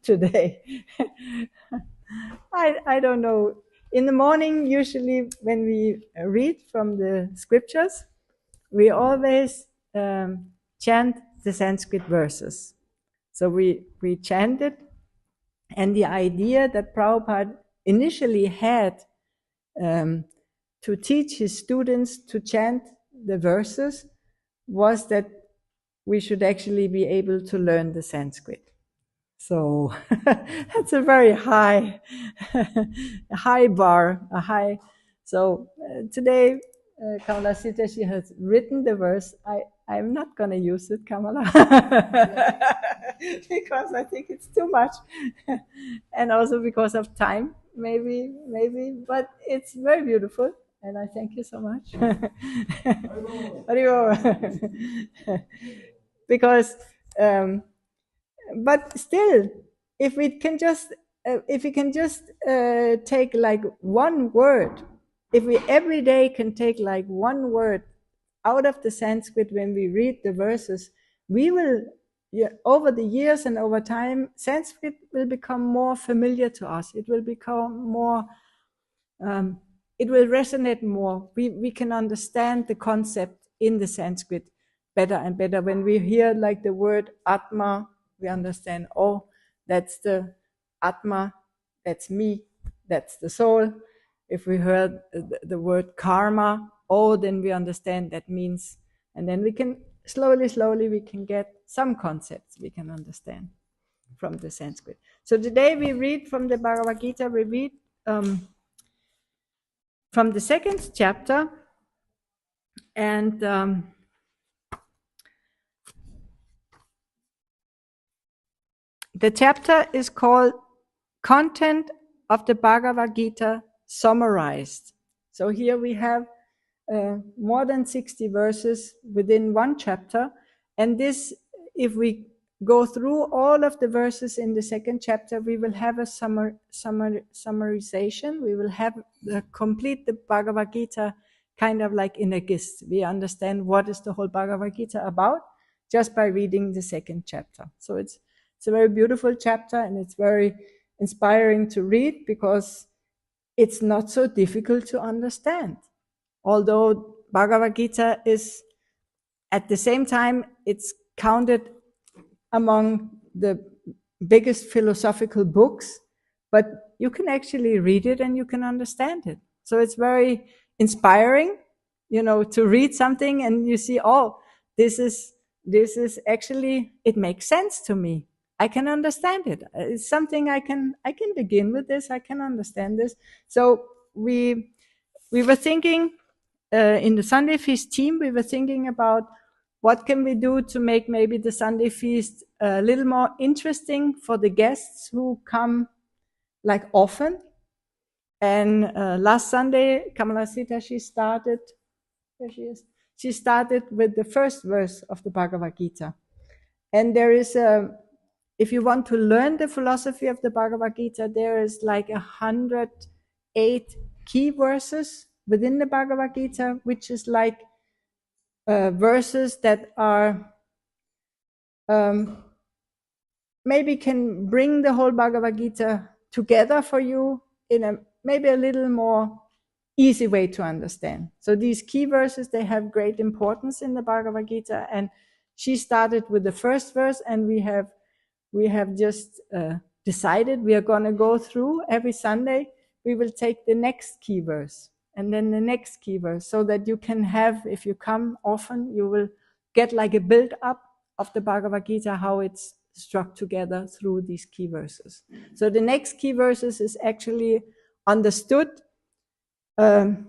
today. I don't know. In the morning, usually when we read from the scriptures, we always chant the Sanskrit verses. So we chanted, and the idea that Prabhupada initially had to teach his students to chant the verses was that we should actually be able to learn the Sanskrit. So that's a very high, high bar, a high. So today, Kamala Sita, she has written the verse. I'm not going to use it, Kamala, because I think it's too much, and also because of time, maybe, but it's very beautiful, and I thank you so much. Because. But still, if we can just take like one word, if we every day can take like one word out of the Sanskrit when we read the verses, we will, over the years and over time, Sanskrit will become more familiar to us. It will become more, it will resonate more. We can understand the concept in the Sanskrit better and better. When we hear like the word Atma, we understand, oh, that's the Atma, that's me, that's the soul. If we heard the word karma, oh, then we understand that means, and then we can slowly we can get some concepts we can understand from the Sanskrit. So today we read from the Bhagavad Gita, we read from the second chapter, and the chapter is called Content of the Bhagavad Gita Summarized. So here we have more than 60 verses within one chapter, and this, if we go through all of the verses in the second chapter, we will have a summarization. We will have complete the Bhagavad Gita kind of like in a gist. We understand what is the whole Bhagavad Gita about just by reading the second chapter. So it's a very beautiful chapter, and it's very inspiring to read because it's not so difficult to understand. Although Bhagavad Gita is, at the same time, it's counted among the biggest philosophical books, but you can actually read it and you can understand it. So it's very inspiring, to read something and you see, oh, this is actually, it makes sense to me. I can understand it. It's something I can begin with this. I can understand this. So we were thinking in the Sunday Feast team, we were thinking about what can we do to make maybe the Sunday Feast a little more interesting for the guests who come like often. And last Sunday, Kamala Sita, she started, there she is, she started with the first verse of the Bhagavad Gita. And there is if you want to learn the philosophy of the Bhagavad Gita, there is like 108 key verses within the Bhagavad Gita, which is like verses that are maybe can bring the whole Bhagavad Gita together for you in a maybe a little more easy way to understand. So these key verses, they have great importance in the Bhagavad Gita, and she started with the first verse, and we have just decided we are going to go through every Sunday. We will take the next key verse and then the next key verse, so that you can have, if you come often, you will get like a build up of the Bhagavad Gita, how it's struck together through these key verses. So the next key verses is actually understood, and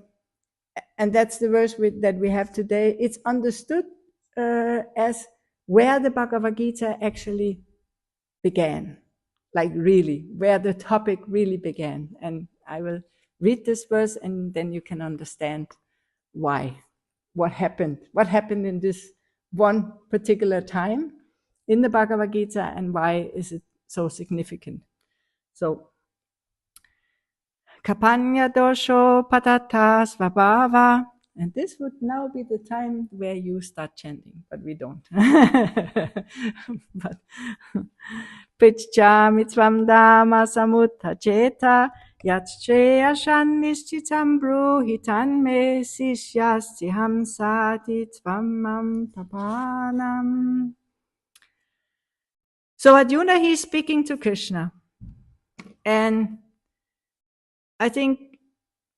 that's the verse that we have today. It's understood as where the Bhagavad Gita actually began, like really, where the topic really began. And I will read this verse, and then you can understand why, what happened in this one particular time in the Bhagavad Gita, and why is it so significant. So, Kapanya dosho patata svabhava. And this would now be the time where you start chanting, but we don't. But Pritchami tvam dhamma samutthajeta yatshreya shannischitam bruhitan me sishyasti hamsati tvam tapanam. So Arjuna, he's speaking to Krishna. And I think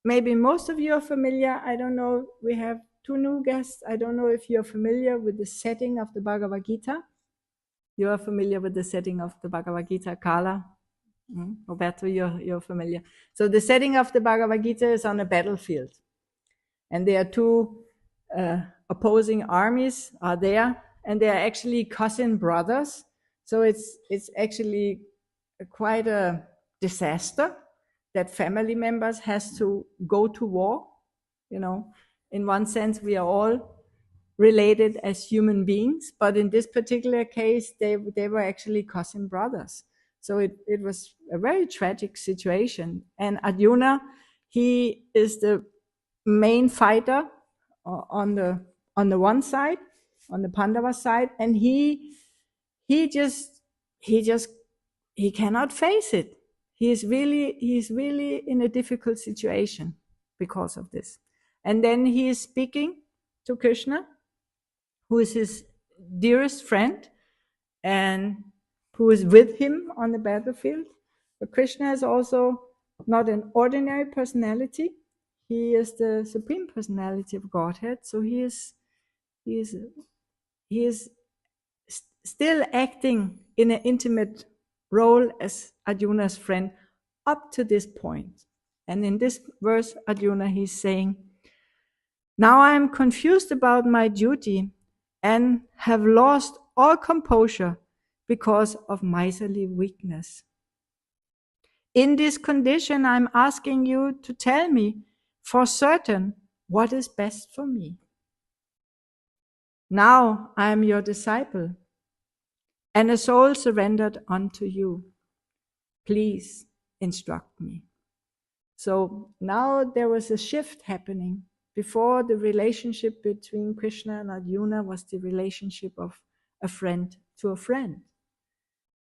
maybe most of you are familiar. I don't know. We have two new guests. I don't know if you're familiar with the setting of the Bhagavad Gita. You are familiar with the setting of the Bhagavad Gita, Kala? Roberto, you're familiar. So the setting of the Bhagavad Gita is on a battlefield. And there are two opposing armies are there. And they are actually cousin brothers. So it's actually quite a disaster that family members has to go to war. You know, in one sense, we are all related as human beings, but in this particular case, they were actually cousin brothers. So it was a very tragic situation. And Arjuna, he is the main fighter on the one side, on the Pandava side, and he cannot face it. He is really in a difficult situation because of this. And then he is speaking to Krishna, who is his dearest friend and who is with him on the battlefield. But Krishna is also not an ordinary personality. He is the supreme personality of Godhead. So he is still acting in an intimate role as Arjuna's friend up to this point. And in this verse, Arjuna, he's saying, now I am confused about my duty and have lost all composure because of miserly weakness. In this condition, I'm asking you to tell me for certain what is best for me. Now I am your disciple and a soul surrendered unto you. Please instruct me. So now there was a shift happening. Before, the relationship between Krishna and Arjuna was the relationship of a friend to a friend.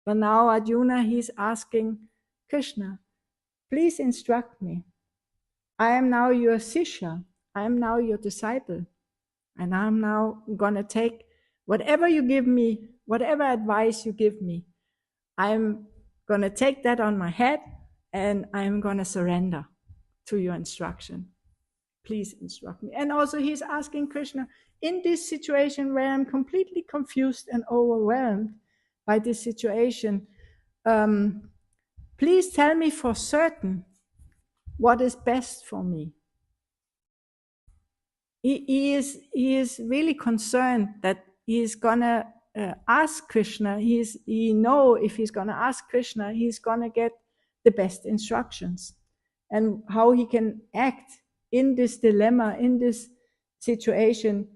But now Arjuna, he's asking Krishna, please instruct me. I am now your Sishya. I am now your disciple. And I'm now going to take whatever you give me, whatever advice you give me, I'm going to take that on my head and I'm going to surrender to your instruction. Please instruct me. And also he's asking Krishna, in this situation where I'm completely confused and overwhelmed by this situation, please tell me for certain what is best for me. He is really concerned that he is gonna ask Krishna. He know if he's gonna ask Krishna, he's gonna get the best instructions, and how he can act in this dilemma, in this situation,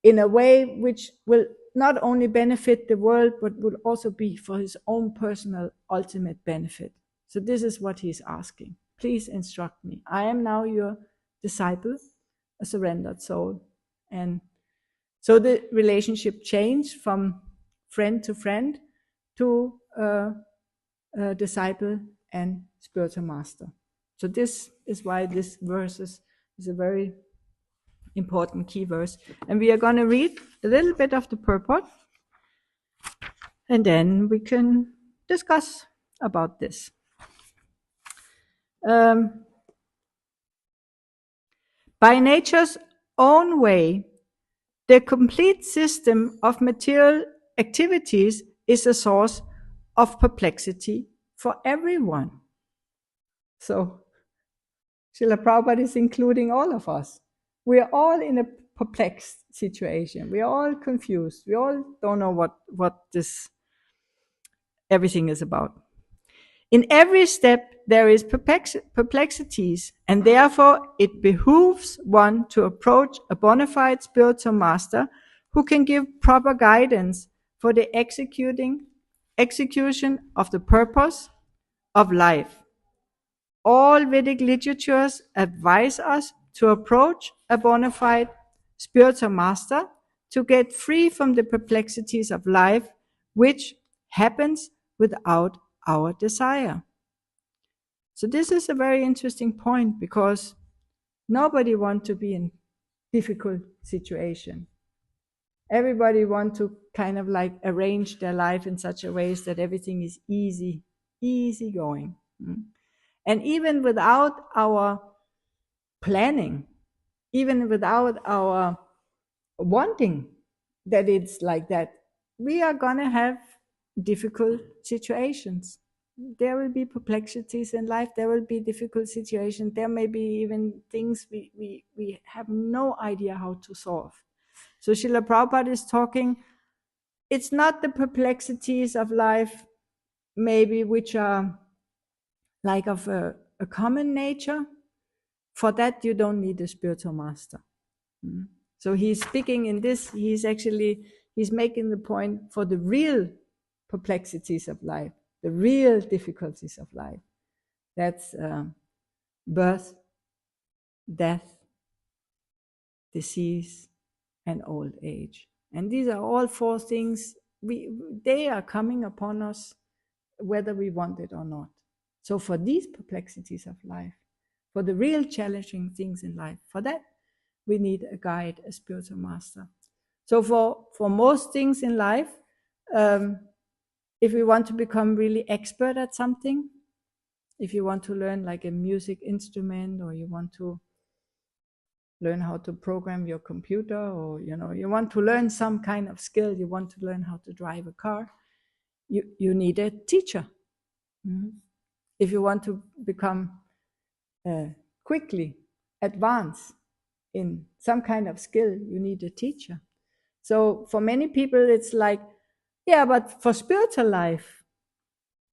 in a way which will not only benefit the world, but will also be for his own personal ultimate benefit. So this is what he's asking. Please instruct me. I am now your disciple, a surrendered soul. And so the relationship changed from friend to friend to disciple and spiritual master. So this is why this verse is a very important key verse. And we are going to read a little bit of the purport, and then we can discuss about this. By nature's own way, the complete system of material activities is a source of perplexity for everyone. So, Srila Prabhupada is including all of us. We are all in a perplexed situation. We are all confused. We all don't know what this everything is about. In every step, there is perplexities, and therefore it behooves one to approach a bona fide spiritual master who can give proper guidance for the execution of the purpose of life. All Vedic literatures advise us to approach a bona fide spiritual master to get free from the perplexities of life, which happens without our desire. So this is a very interesting point, because nobody wants to be in difficult situation. Everybody wants to kind of like arrange their life in such a way that everything is easy going. And even without our planning, even without our wanting that it's like that, we are going to have difficult situations. There will be perplexities in life. There will be difficult situations. There may be even things we have no idea how to solve. So Srila Prabhupada is talking, it's not the perplexities of life maybe which are like of a common nature. For that you don't need a spiritual master. So he's speaking in this, he's making the point for the real perplexities of life, the real difficulties of life. That's birth, death, disease, and old age. And these are all four things, they are coming upon us whether we want it or not. So for these perplexities of life, for the real challenging things in life, for that we need a guide, a spiritual master. So for most things in life, if we want to become really expert at something, if you want to learn like a music instrument, or you want to learn how to program your computer, or you want to learn some kind of skill, you want to learn how to drive a car, you need a teacher. If you want to become quickly advance in some kind of skill, you need a teacher. So for many people it's like, yeah, but for spiritual life,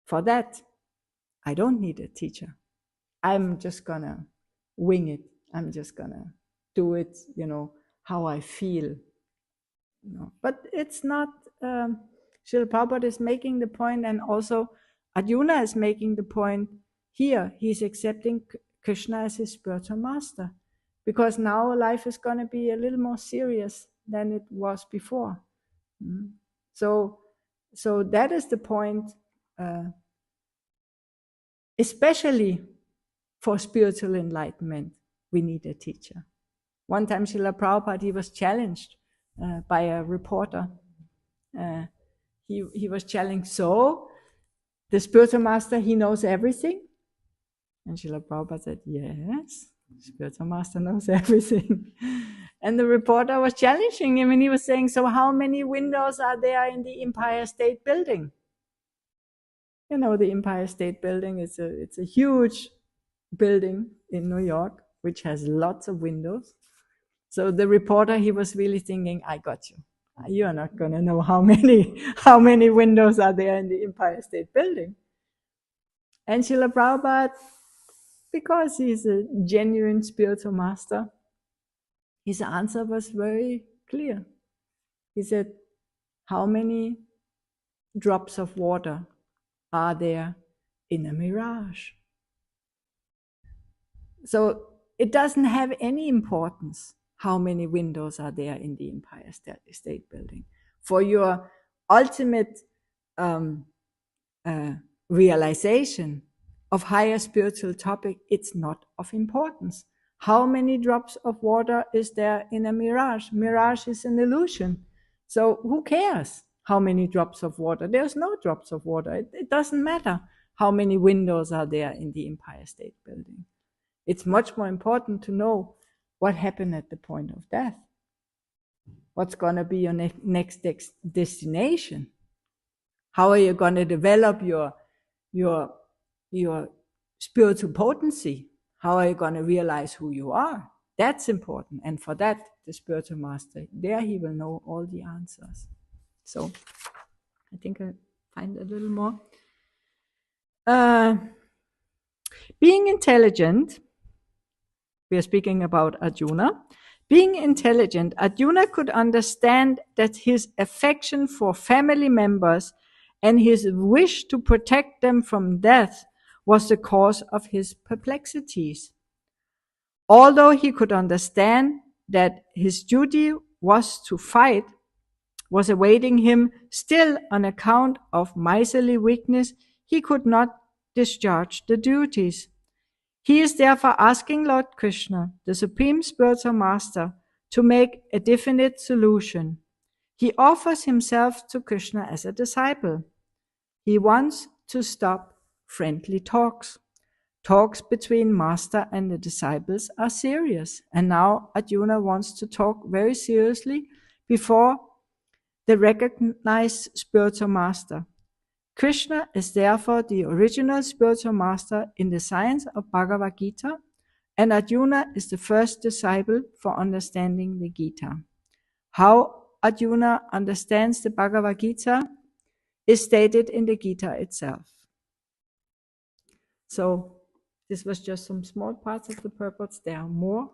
for that I don't need a teacher. I'm just gonna wing it. I'm just gonna do it, how I feel. But it's not, Srila Prabhupada is making the point, and also Arjuna is making the point here. He's accepting Krishna as his spiritual master, because now life is going to be a little more serious than it was before. So that is the point, especially for spiritual enlightenment, we need a teacher. One time Srila Prabhupada, he was challenged by a reporter. He was challenged, so the spiritual master, he knows everything? And Srila Prabhupada said, yes, spiritual master knows everything. And the reporter was challenging him, and he was saying, so how many windows are there in the Empire State Building? The Empire State Building is it's a huge building in New York, which has lots of windows. So the reporter, he was really thinking, I got you. You are not going to know how many windows are there in the Empire State Building. And Srila Prabhupada, because he's a genuine spiritual master, his answer was very clear. He said, how many drops of water are there in a mirage? So it doesn't have any importance how many windows are there in the Empire State Building. For your ultimate realization of higher spiritual topic, it's not of importance. How many drops of water is there in a mirage? Mirage is an illusion. So who cares how many drops of water? There's no drops of water. It doesn't matter how many windows are there in the Empire State Building. It's much more important to know what happened at the point of death. What's going to be your next destination? How are you going to develop your spiritual potency? How are you going to realize who you are? That's important. And for that, the spiritual master, there he will know all the answers. So I think I find a little more. Being intelligent, we are speaking about Arjuna. Being intelligent, Arjuna could understand that his affection for family members and his wish to protect them from death was the cause of his perplexities. Although he could understand that his duty was to fight was awaiting him. Still, on account of miserly weakness, he could not discharge the duties. He is therefore asking Lord Krishna, the Supreme Spiritual Master, to make a definite solution. He offers himself to Krishna as a disciple. He wants to stop friendly talks. Talks between master and the disciples are serious, and now Arjuna wants to talk very seriously before the recognized spiritual master. Krishna is therefore the original spiritual master in the science of Bhagavad Gita, and Arjuna is the first disciple for understanding the Gita. How Arjuna understands the Bhagavad Gita is stated in the Gita itself. So this was just some small parts of the purports. There are more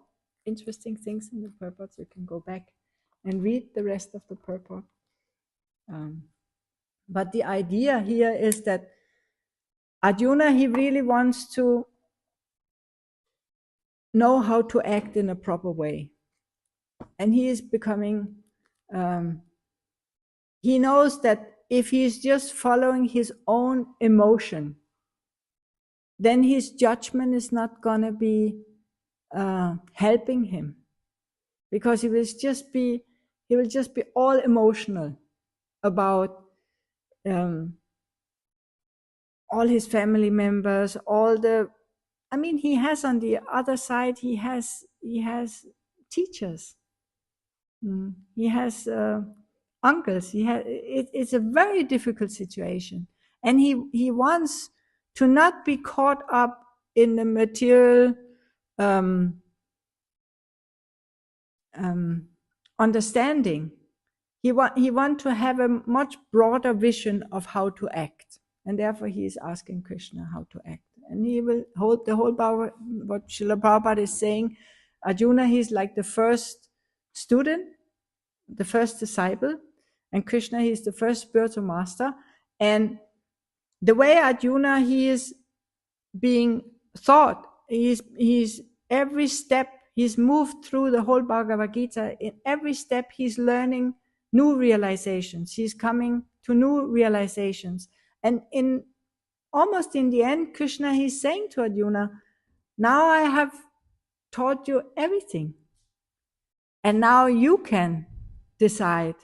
interesting things in the purports. You can go back and read the rest of the purport. But the idea here is that Arjuna, he really wants to know how to act in a proper way. And he is becoming, he knows that if he's just following his own emotion, then his judgment is not going to be helping him, because he will just be all emotional about all his family members, he has on the other side, he has teachers, he has uncles, it's a very difficult situation, and he wants to not be caught up in the material understanding. He want to have a much broader vision of how to act, and therefore he is asking Krishna how to act. And he will hold the whole power. What Srila Prabhupada is saying, Arjuna, he's like the first student, the first disciple, and Krishna, he is the first spiritual master. And the way Arjuna, he is being taught, he's every step, he's moved through the whole Bhagavad Gita. In every step, he's learning new realizations. He's coming to new realizations. And almost in the end, Krishna, he's saying to Arjuna, now I have taught you everything. And now you can decide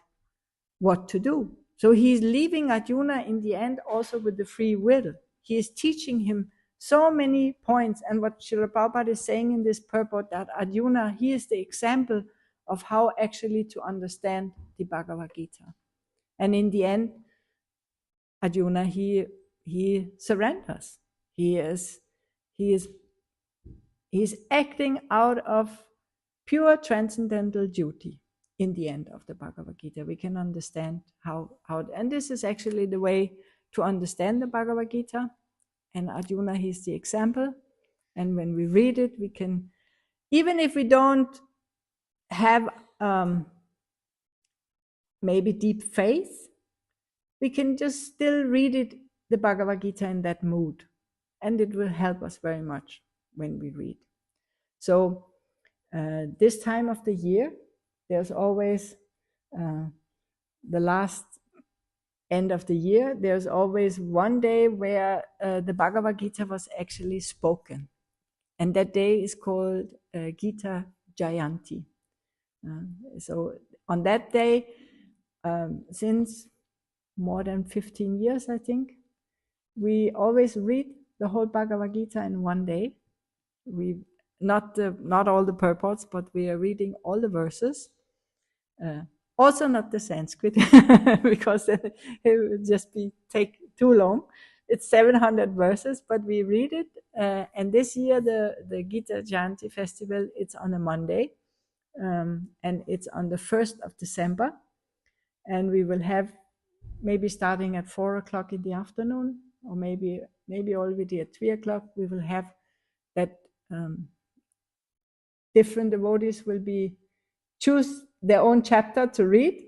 what to do. So he's leaving Arjuna in the end also with the free will. He is teaching him so many points. And what Srila Prabhupada is saying in this purport, that Arjuna, he is the example of how actually to understand the Bhagavad Gita. And in the end, Arjuna, he surrenders. He's acting out of pure transcendental duty. In the end of the Bhagavad Gita, we can understand how, and this is actually the way to understand the Bhagavad Gita. And Arjuna, he's the example. And when we read it, we can, even if we don't have maybe deep faith, we can just still read it, the Bhagavad Gita, in that mood. And it will help us very much when we read. So this time of the year, there's always the last end of the year, there's always one day where the Bhagavad Gita was actually spoken. And that day is called Gita Jayanti. So on that day, since more than 15 years, I think, we always read the whole Bhagavad Gita in one day. We not all the purports, but we are reading all the verses. Also not the Sanskrit, because it would just take too long. It's 700 verses, but we read it. And this year, the Gita Jayanti festival, it's on a Monday, and it's on the 1st of December. And we will have, maybe starting at 4 o'clock in the afternoon, or maybe already at 3 o'clock, we will have that different devotees will choose their own chapter to read.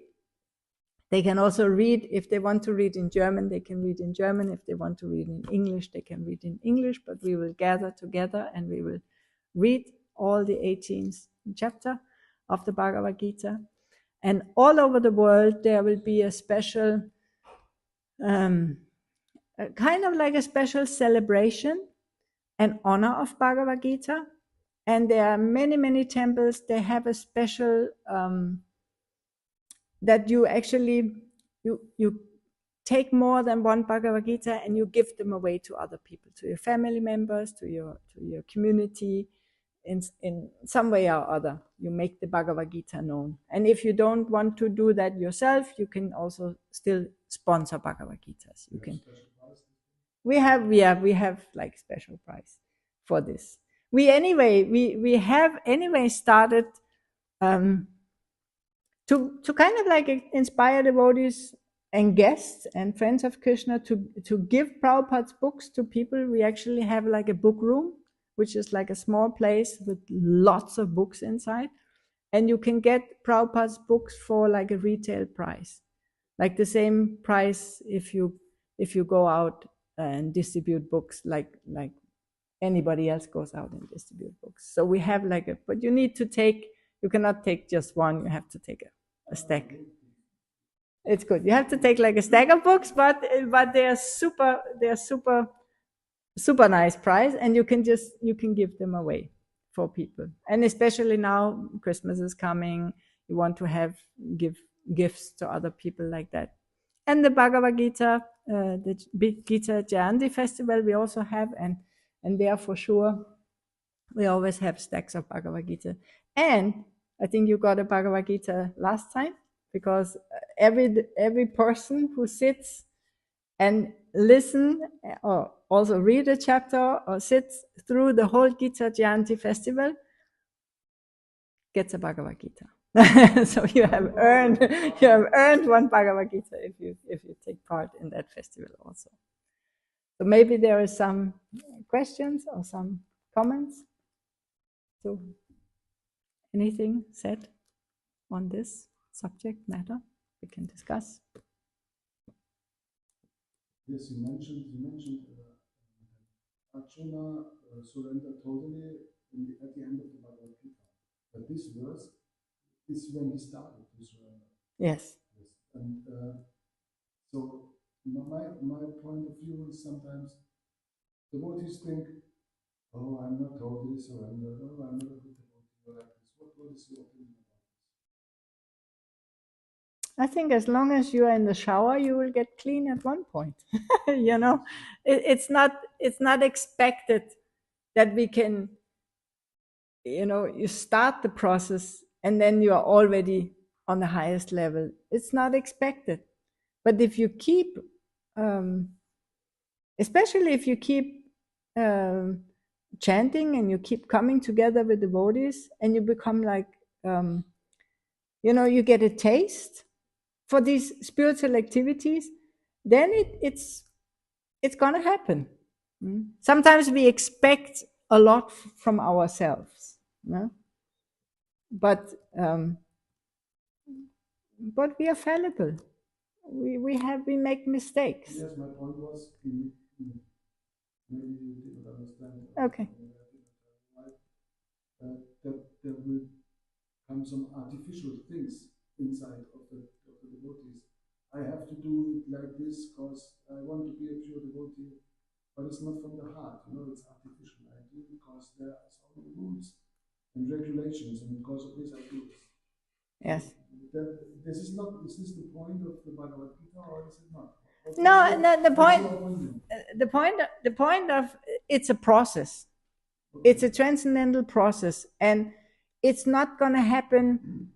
They can also read, if they want to read in German, they can read in German. If they want to read in English, they can read in English, but we will gather together and we will read all the 18th chapter of the Bhagavad Gita. And all over the world, there will be a special, kind of like a special celebration and honor of Bhagavad Gita. And there are many, many temples, they have a special, that you actually, you take more than one Bhagavad Gita and you give them away to other people, to your family members, to your community, in some way or other. You make the Bhagavad Gita known. And if you don't want to do that yourself, you can also still sponsor Bhagavad Gitas. You can. We have like special price for this. We have anyway started to kind of like inspire devotees and guests and friends of Krishna to give Prabhupada's books to people. We actually have like a book room, which is like a small place with lots of books inside. And you can get Prabhupada's books for like a retail price, like the same price if you go out and distribute books like anybody else goes out and distribute books. So we have like but you cannot take just one, you have to take a stack. It's good. You have to take like a stack of books, but they're super nice price, and you can give them away for people. And especially now Christmas is coming, you want to give gifts to other people like that. And the Bhagavad Gita, the big Gita Jayanti festival we also have, and there for sure we always have stacks of Bhagavad Gita. And I think you got a Bhagavad Gita last time, because every person who sits and listen or also read a chapter or sits through the whole Gita Jayanti festival gets a Bhagavad Gita. So you have earned one Bhagavad Gita if you take part in that festival also. So maybe there is some questions or some comments. So anything said on this subject matter we can discuss? Yes, you mentioned Arjuna surrendered totally at the end of the Bhagavad Gita. But this verse is when he started to surrender. Yes. And so my point of view is sometimes devotees think, oh, I'm not totally surrendered, oh, I'm not a good devotee like this. What is your opinion about this? I think as long as you are in the shower, you will get clean at one point. You know, it's not expected that we can, you start the process and then you are already on the highest level. It's not expected. But if you keep, especially if you keep chanting and you keep coming together with devotees and you become like, you get a taste for these spiritual activities, then it's going to happen. Sometimes we expect a lot from ourselves, but we are fallible. We make mistakes. Yes, my point was, maybe you didn't understand. Okay. That there will come some artificial things inside of the devotees. I have to do it like this because I want to be a pure devotee, but it's not from the heart. It's artificial. I do it because there are so many rules and regulations, and because of this I do this. Yes. Is this the point of the Bhagavad Gita, or is it not? No, the point of it's a process. Okay. It's a transcendental process, and it's not going to happen.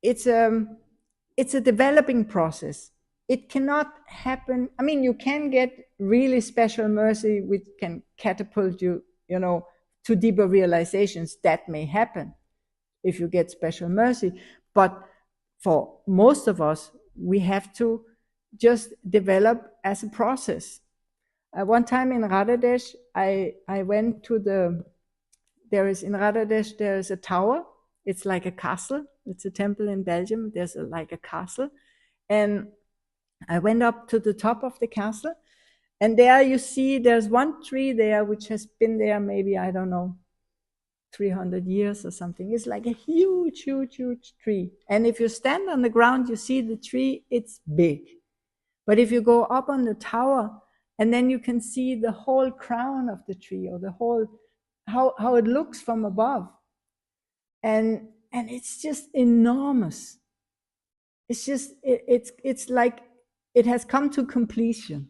It's a developing process. It cannot happen. I mean, you can get really special mercy, which can catapult you, to deeper realizations. That may happen if you get special mercy, but for most of us, we have to just develop as a process. One time in Radhadesh, I went to in Radhadesh, there is a tower. It's like a castle. It's a temple in Belgium. There's like a castle. And I went up to the top of the castle, and there you see there's one tree there which has been there maybe, I don't know, 300 years or something. It's like a huge, huge, huge tree. And if you stand on the ground, you see the tree, it's big. But if you go up on the tower, and then you can see the whole crown of the tree, or the whole, how it looks from above. And it's just enormous. It's just, it's like it has come to completion.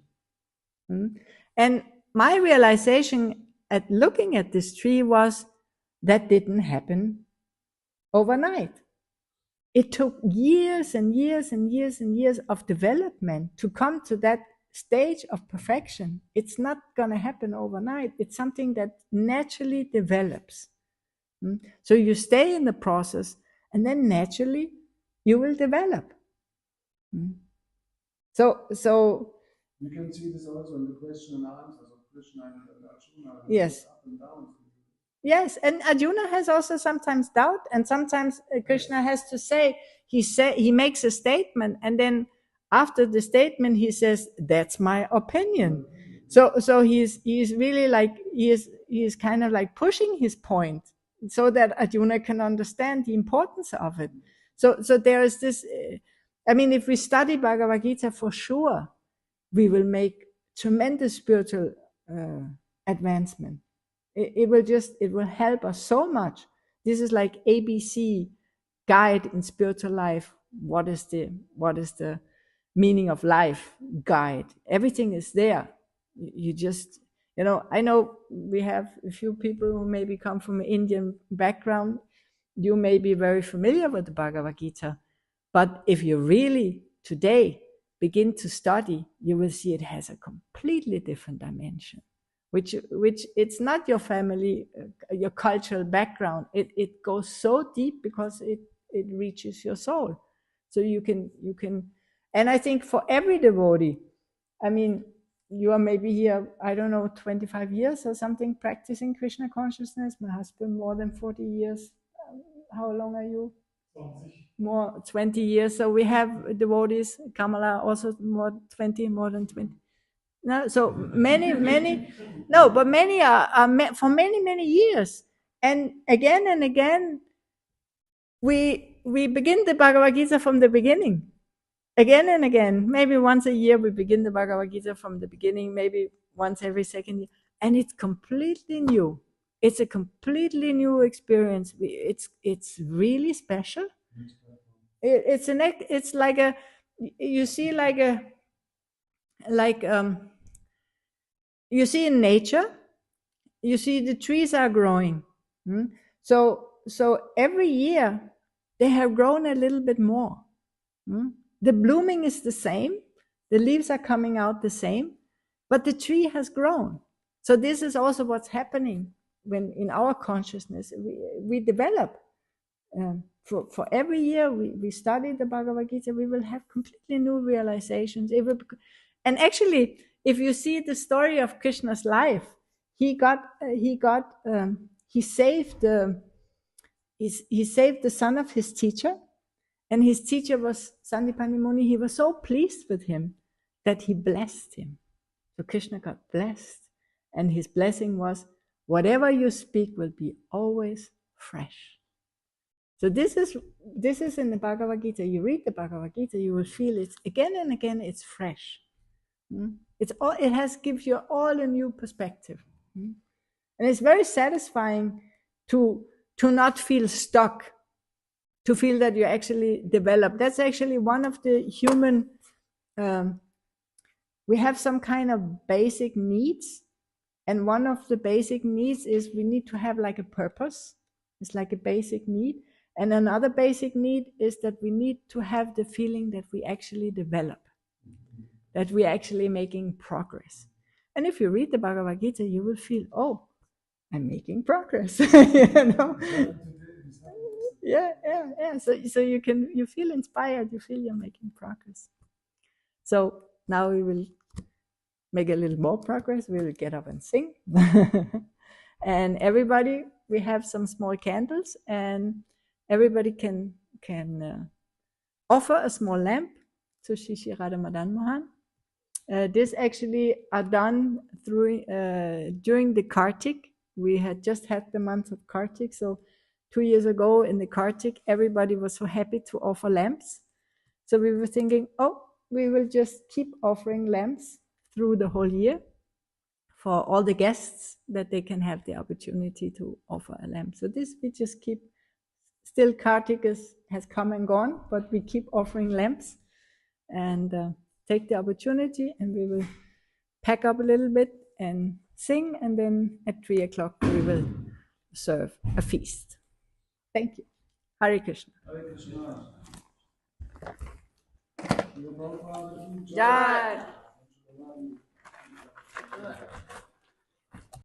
And my realization at looking at this tree was that didn't happen overnight. It took years and years and years and years of development to come to that stage of perfection. It's not going to happen overnight. It's something that naturally develops. So you stay in the process, and then naturally you will develop. So you can see this also in the question and answers of Krishna and Arjuna. Yes. Up and down. Yes, and Arjuna has also sometimes doubt, and sometimes Krishna has to say, he makes a statement, and then after the statement he says, "That's my opinion." So he's really like he is kind of like pushing his point, so that Arjuna can understand the importance of it. So there is this. I mean, if we study Bhagavad Gita, for sure, we will make tremendous spiritual advancement. It will help us so much. This is like ABC guide in spiritual life. What is the meaning of life guide? Everything is there. You just, I know we have a few people who maybe come from an Indian background. You may be very familiar with the Bhagavad Gita, but if you really today begin to study, you will see it has a completely different dimension. Which it's not your family, your cultural background. It goes so deep because it reaches your soul. So you can, and I think for every devotee, I mean, you are maybe here, I don't know, 25 years or something practicing Krishna consciousness. My husband more than 40 years. How long are you? 20. More 20 years. So we have devotees. Kamala also more than 20. No, so many, no, but many are for many years, and again, we begin the Bhagavad Gita from the beginning, again and again. Maybe once a year we begin the Bhagavad Gita from the beginning, maybe once every second year, and it's completely new. It's a completely new experience. It's really special. It's like a, you see, you see in nature, you see the trees are growing. So every year they have grown a little bit more. The blooming is the same, the leaves are coming out the same, but the tree has grown. So this is also what's happening when in our consciousness we develop. For every year we study the Bhagavad Gita, we will have completely new realizations. And actually, if you see the story of Krishna's life, he saved the son of his teacher, and his teacher was Sandipani Muni. He was so pleased with him that he blessed him. So Krishna got blessed, and his blessing was, whatever you speak will be always fresh. So this is in the Bhagavad Gita. You read the Bhagavad Gita, you will feel it again and again. It's fresh. It gives you all a new perspective, and it's very satisfying to not feel stuck, to feel that you actually develop. That's actually one of the human. We have some kind of basic needs, and one of the basic needs is we need to have like a purpose. It's like a basic need. And another basic need is that we need to have the feeling that we actually develop, that we're actually making progress. And if you read the Bhagavad Gita, you will feel, oh, I'm making progress. Yeah. So you feel inspired, you feel you're making progress. So now we will make a little more progress. We will get up and sing. And everybody, we have some small candles, and everybody can offer a small lamp to Shri Radha Madan Mohan. This actually are done during the Kartik. we had just had the month of Kartik, so 2 years ago in the Kartik, everybody was so happy to offer lamps. So we were thinking, oh, we will just keep offering lamps through the whole year for all the guests, that they can have the opportunity to offer a lamp. So this we just keep. Still, Kartik has come and gone, but we keep offering lamps and take the opportunity, and we will pack up a little bit and sing, and then at 3 o'clock we will serve a feast. Thank you. Hare Krishna. Hare Krishna. Shri Prabhupada ki Jai. Manjula-mani.